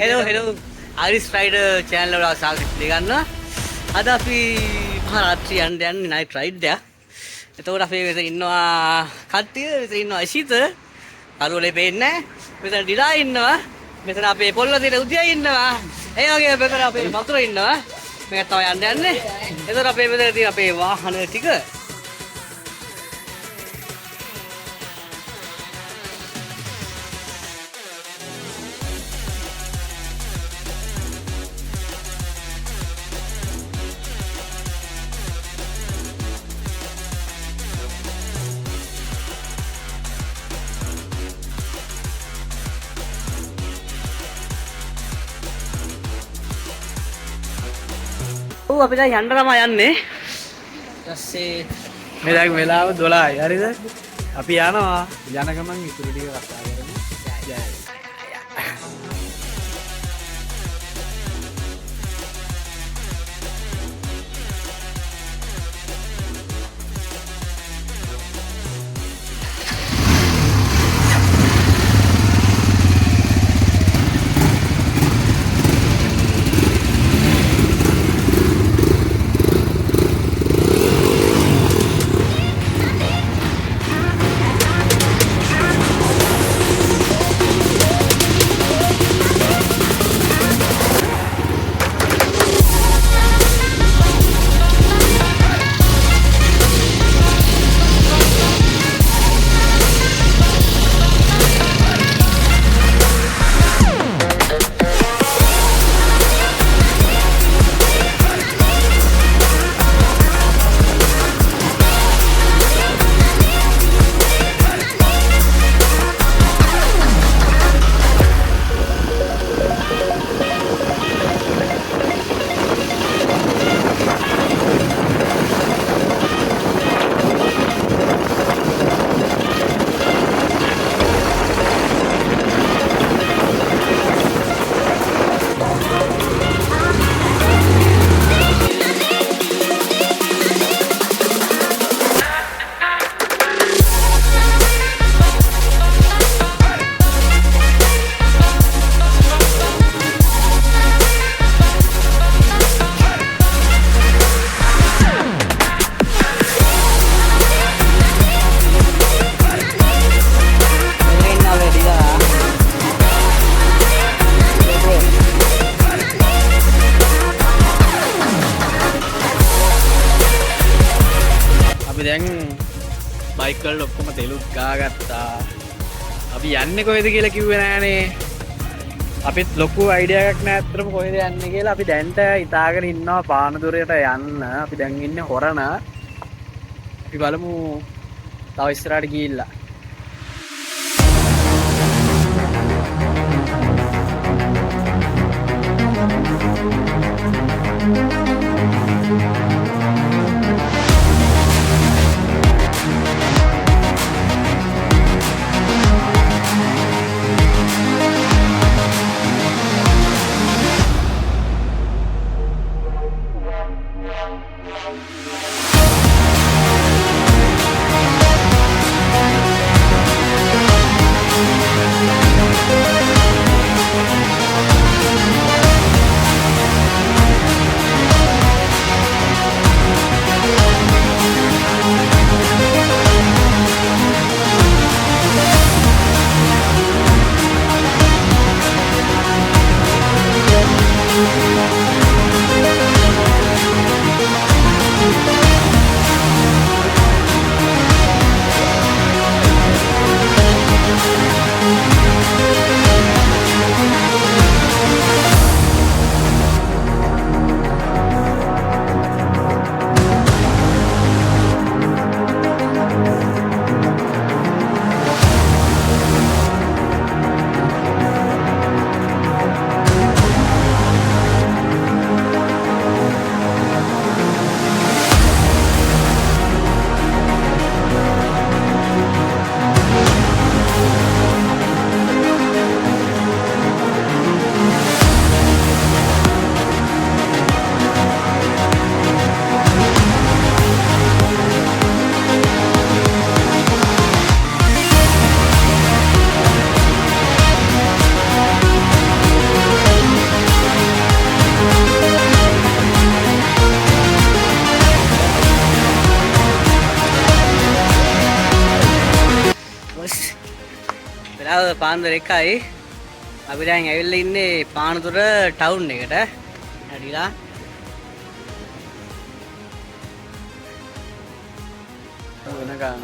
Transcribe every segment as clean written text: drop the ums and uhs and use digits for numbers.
hello. Iris Rider channel වල සාකච්ඡා දෙගන්නවා. අද අපි මහරාත්‍රී යන්න යන්නේ night ride එක. එතකොට අපි මෙතන ඉන්නවා කට්ටිය, මෙතන ඉන්නවා ඉෂිත. කරුවලේ පේන්නේ නැහැ. මෙතන ඩිලා ඉන්නවා. මෙතන අපේ පොල්වතියේ උදියා ඉන්නවා. ඒ වගේම මෙතන අපේ වතුර ඉන්නවා. මේක තමයි යන්න යන්නේ. එතකොට අපේ මෙතන තියෙන අපේ වාහන ටික අපි දැන් යන්න තමයි යන්නේ. ඊපස්සේ මේ දැන් වෙලාව 12යි. හරිද? අපි යනවා. යන ගමන් ඉතුරු ටික කතා කරමු. ජය. දැන් බයික් වල ඔක්කොම තෙලුත් ගාගත්තා. අපි යන්නේ කොහෙද කියලා කිව්වේ නෑනේ. අපිත් ලොකු අයිඩියා එකක් නෑ අත්‍තරම කොහෙද යන්නේ කියලා. අපි දැන්ට හිතාගෙන ඉන්නවා පානදුරේට යන්න. අපි දැන් ඉන්නේ හොරණ. අපි බලමු තව ඉස්සරහට ගිහිල්ලා. පාන්දර 1යි. අපි දැන් ඇවිල්ලා ඉන්නේ පානදුර ටවුන් එකට. ඇවිල්ලා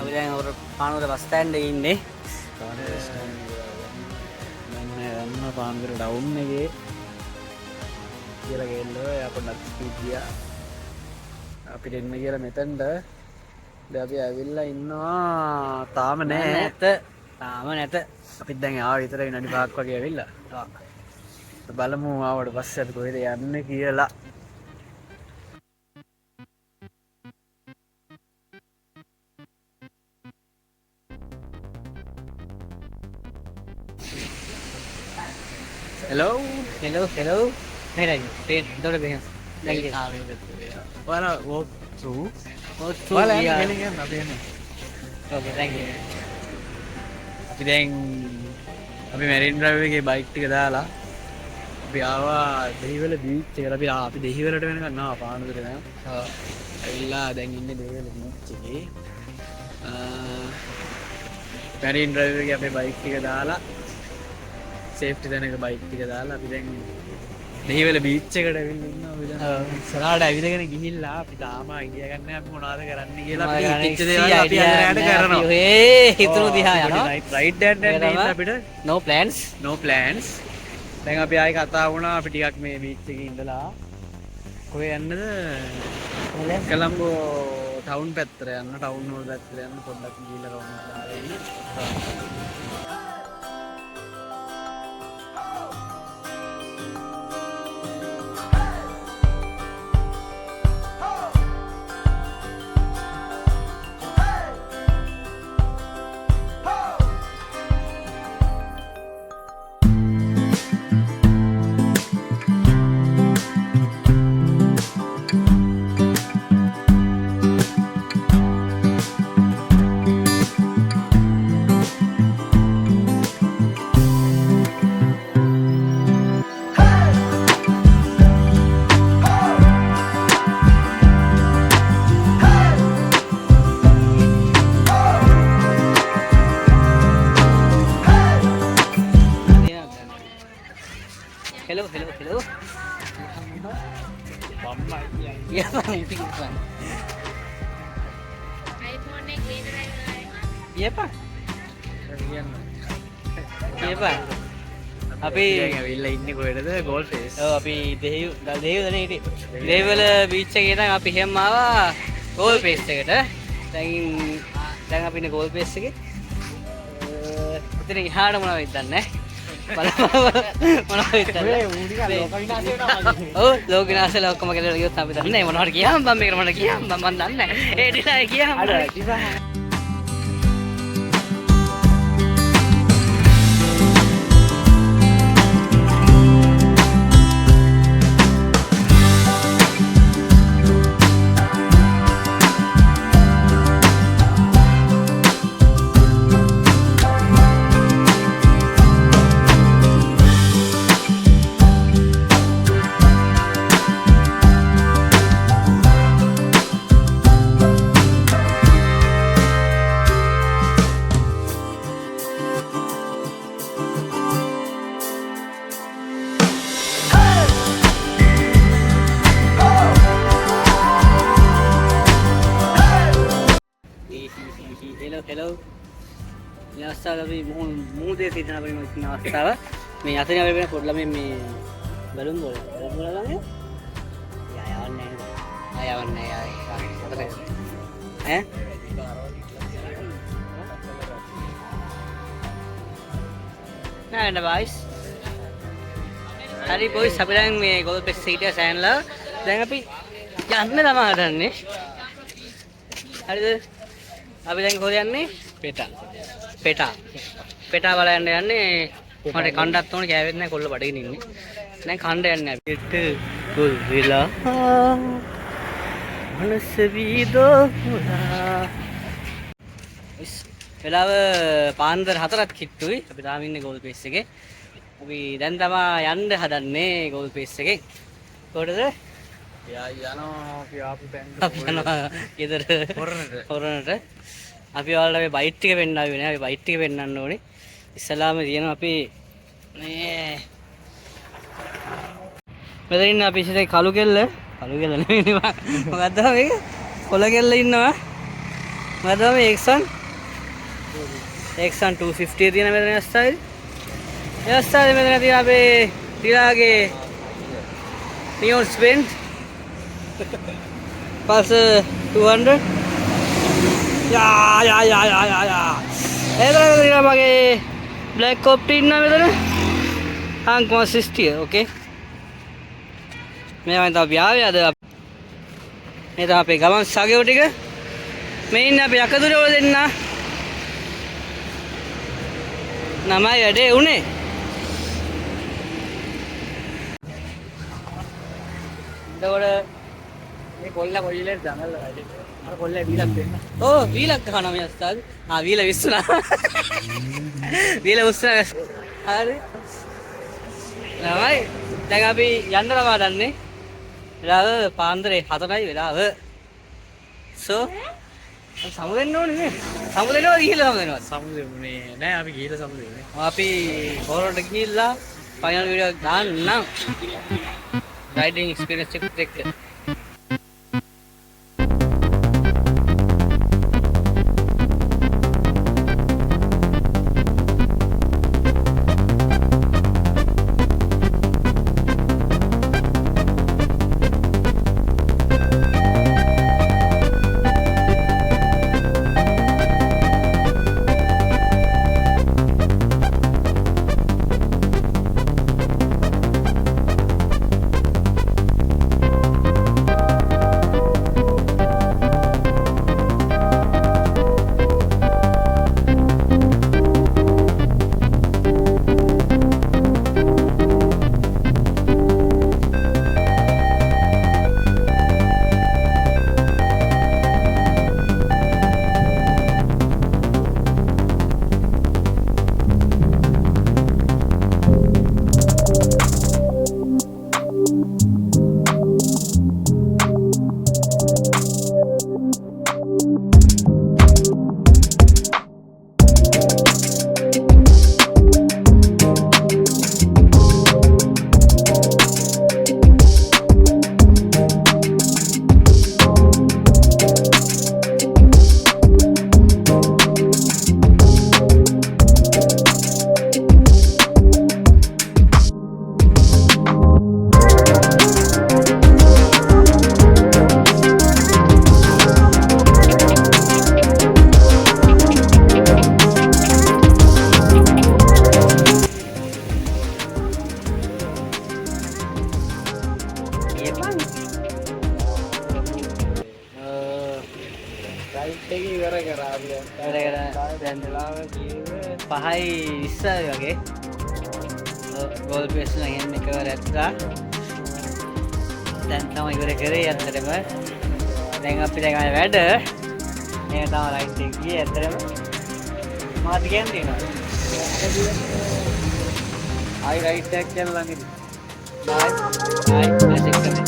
අපි දැන් ඔර පානදුර බස් ස්ටෑන්ඩ් එකේ ඉන්නේ. යන්න පාන්දර ටවුන් එකේ කියලා ගේන්නෝ එයා පොඩ්ඩක් ස්පීඩ් ගියා. අපිට එන්න කියලා මෙතනට දැන් අපි ඇවිල්ලා ඉන්නවා තාම නෑ. තාම නැත. අපිත් දැන් ආව විතර විනාඩි 5ක් වගේ ඇවිල්ලා. බලමු ආවට පස්සේ අපි කොහෙද යන්නේ කියලා. hello hello hey train dole beha lagi wala walk through wala okay thank you අපි දැන් අපි මැරින් ඩ්‍රයිව් එකේ බයික් ටික දාලා අපි ආවා දෙහිවල බීච් එකට. අපි දෙහිවලට වෙනකන් ආවා පානදුර දැන්. ඇවිල්ලා දැන් ඉන්නේ දෙහිවල බීච් එකේ. මැරින් ඩ්‍රයිව් එකේ අපේ බයික් ටික දාලා සේෆ්ටි දැනක බයික් ටික දාලා අපි දැන් දෙහිවල බීච් එකට ඇවිල්ලා ඉන්නවා. අපි දැන් ඉස්සරහට ඇවිදගෙන ගිහිල්ලා අපි තාම අයිඩියා ගන්න අපි මොනවද කරන්න කියලා අපි හිතච්ච දේවල් අපි අරගෙන කරනවා. ඒ හිතුණු දිහා යනවා. රයිට් එකෙන් යන්න අපිට no plans. දැන් අපි ආයි කතා වුණා අපි ටිකක් මේ බීච් එකේ ඉඳලා කොහෙ යන්නද? කොළඹ ටවුන් පැත්තට යන්න. ටවුන් වල පැත්තට යන්න පොඩ්ඩක් ගිහිල්ලා රවුන්ඩ් දාලා එන්න. hello ya bang pink bang iPhone එක ගේන iya pak iya pak අපි දැන් ඇවිල්ලා ඉන්නේ කොහෙද? ගෝල් ෆේස්. ඔව් අපි දෙහිවලනේ හිටියේ. දෙහිවල බීච් එකේ ඉඳන් අපි හැම ආවා ගෝල් ෆේස් එකට. දැන් අපි ඉන්නේ ගෝල් ෆේස් එකේ. ඉතින් ඉහාට මොනවද දන්නේ මොනවද දන්නේ ලෝක විනාශ වෙනවා වගේ. ඔව් ලෝක විනාශය ඔක්කොම කියලා ගියොත් අපි දන්නේ මොනවද කියහම මම මේකට මොනවද කියහම මම දන්නේ නැහැ. ඒ ඩිසයි කියහම අර ඩිසයින් hello මේ අවස්ථාව අපි මුහුදේ සිටින අපේ ඉන්න අවස්ථාව මේ අතන අපි වෙන පොඩ්ඩ මේ බලුන් වල ළඟ යවන්නේ ඈ නෑ බයිස් හරි බොයිස් අපි දැන් මේ ගෝල් පෙස් සිටිය සෑන්ලා දැන් අපි යන්න තමයි හදන්නේ හරිද අපි දැන් කොහෙද යන්නේ? පෙටා බලන්න යන්නේ. මට කණ්ඩත් ඕනේ කෑවෙත් නැහැ කොල්ල බඩගින් ඉන්නේ. දැන් කණ්ඩ යන්නේ අපි. ගොල් වෙලා මනස වීදෝලා. වෙලාව පාන්දර 4ක් කිට්ටුයි. අපි තාම ඉන්නේ ගෝල් පේස් එකේ. අපි දැන් තමයි යන්න හදන්නේ ගෝල් පේස් එකේ. කොහෙද? යනවා අපි ආපු බෑන්ඩ් අපි යනවා ගෙදර හොරනට අපි ඔයාලට මේ බයිට් ටික පෙන්නන්න ආවේ නෑ. අපි බයිට් ටික පෙන්නන්න ඕනේ. ඉස්සලාම තියෙනවා අපි මේ මෙතන ඉන්න අපි ඉතින් කළු කෙල්ල නෙවෙයි මොකද්ද මේක කොළ කෙල්ල ඉන්නවා මොකද්ද මේ X1 250 තියෙන මෙතන ස්ටයිල් මෙතන තියෙන අපේ ටිලාගේ නියෝන් ස්පෙන්ට් Pulsar 200 යා එතන තියෙන මගේ Black Opti ඉන්නවා මෙතන Hank 160 okay මේ වань තමයි ආවේ අද මේ තමයි අපේ ගමන් සගයෝ ටික මේ ඉන්නේ අපි යකදුරේ වල දෙන්න නමයි වැඩේ උනේ එතකොට මේ කොල්ලා කොයිලේ ජනල් වැඩේ අර කොල්ලා වීලක් දෙන්න ඕ වීලක් ගහනවා මේ අස්තාද වීල විස්සුනා වීල උස්සනා හරි නමයි දැන් අපි යන්න තමයි දන්නේ වෙලාව පාන්දර 4යි වෙලාව සෝ සමුදෙන්න ඕනේ නේ සමුදෙනවා ගිහිල්ලා සමුදෙනවා සමුදෙන්නේ නෑ අපි ගිහිල්ලා සමුදෙන්නේ අපි හොරට ගිහිල්ලා ෆයිනල් වීඩියෝ එක දාන්නම් රයිඩින් එක්ස්පීරියන්ස් එක දැන් වෙලාව කිව්වේ 5:20 වගේ. ගෝල් පේස් නම් එකවර ඇත්තා. දැන් තමයි ඉවර කරේ ඇත්තටම. දැන් අපි දැන් ආයේ වැඩ. මේ තමයි රයිට් එක ගියේ ඇත්තටම. මාත් කියන්නේ තියෙනවා. ආයි රයිට් එක යන ළඟදී. ආයි ආයි ඇසෙක් කරේ.